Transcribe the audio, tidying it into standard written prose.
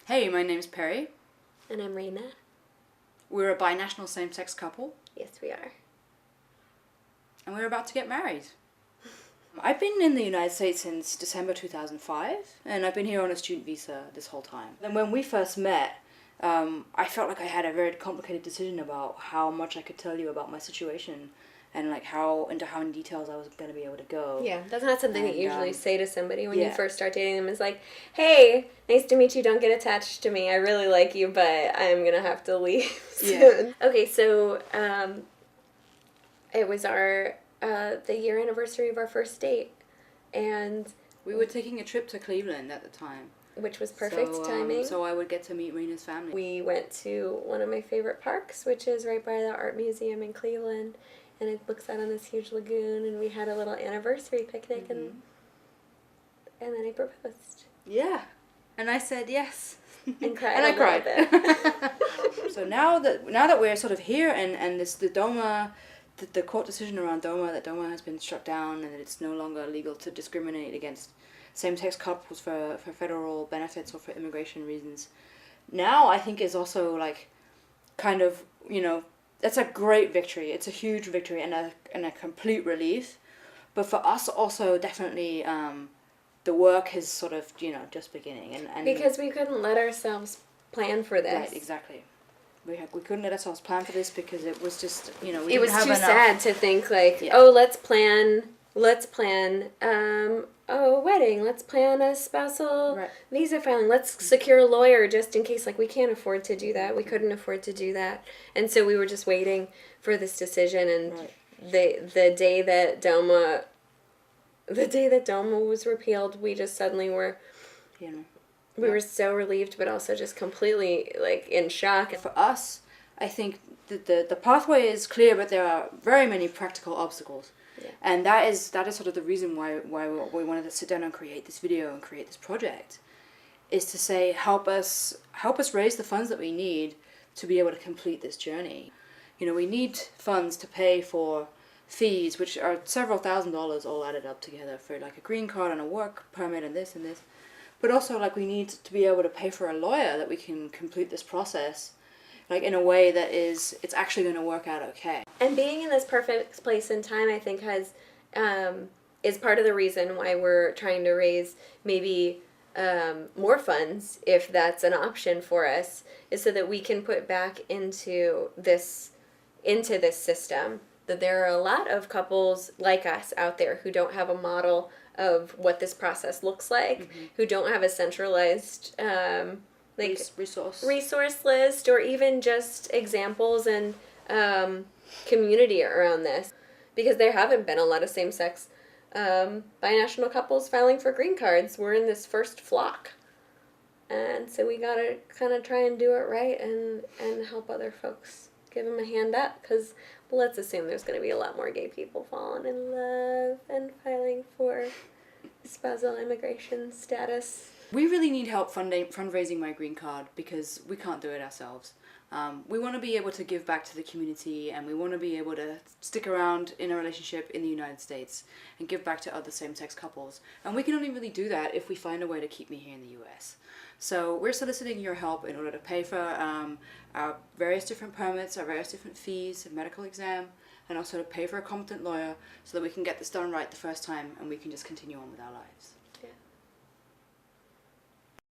Hey, my name's Perry. And I'm Raina. We're a binational same-sex couple. Yes, we are. And we're about to get married. I've been in the United States since December 2005, and I've been here on a student visa this whole time. And when we first met, I felt like I had a very complicated decision about how much I could tell you about my situation and like into how many details I was going to be able to go. Yeah, that's not something that you usually say to somebody when you first start dating them. It's like, hey, nice to meet you, don't get attached to me. I really like you, but I'm going to have to leave soon. Okay, so it was our the year anniversary of our first date, and we were taking a trip to Cleveland at the time. Which was perfect timing. So I would get to meet Raina's family. We went to one of my favorite parks, which is right by the art museum in Cleveland, and it looks out on this huge lagoon, and we had a little anniversary picnic, and then I proposed. Yeah, and I said yes. And cried. And I cried. So now that we're sort of here, and the court decision around DOMA, that DOMA has been struck down, and it's no longer legal to discriminate against same-sex couples for federal benefits or for immigration reasons. Now I think is also like kind of, that's a great victory. It's a huge victory and a complete relief. But for us also definitely the work is sort of, just beginning. And because we couldn't let ourselves plan for this. Right, exactly. We couldn't let ourselves plan for this because it was just, we didn't have enough. It was too sad to think like, let's plan a wedding, let's plan a spousal visa filing, let's secure a lawyer just in case, like, we can't afford to do that. We couldn't afford to do that. And so we were just waiting for this decision, and the day that DOMA was repealed, we just suddenly were we were so relieved, but also just completely like in shock. For us, I think the pathway is clear, but there are very many practical obstacles. Yeah. And that is sort of the reason why we wanted to sit down and create this video and create this project, is to say help us raise the funds that we need to be able to complete this journey. We need funds to pay for fees, which are several $1,000s all added up together for like a green card and a work permit and this and this. But also, like, we need to be able to pay for a lawyer that we can complete this process, like, in a way that it's actually going to work out okay. And being in this perfect place and time, I think, is part of the reason why we're trying to raise maybe more funds, if that's an option for us, is so that we can put back into this system. That there are a lot of couples like us out there who don't have a model of what this process looks like, who don't have a centralized resource list, or even just examples and community around this, because there haven't been a lot of same-sex binational couples filing for green cards. We're in this first flock, and so we gotta kind of try and do it right and help other folks, give them a hand up, because let's assume there's going to be a lot more gay people falling in love and filing for spousal immigration status. We really need help fundraising my green card, because we can't do it ourselves. We want to be able to give back to the community, and we want to be able to stick around in a relationship in the United States and give back to other same-sex couples. And we can only really do that if we find a way to keep me here in the US. So we're soliciting your help in order to pay for our various different permits, our various different fees, a medical exam, and also to pay for a competent lawyer so that we can get this done right the first time and we can just continue on with our lives.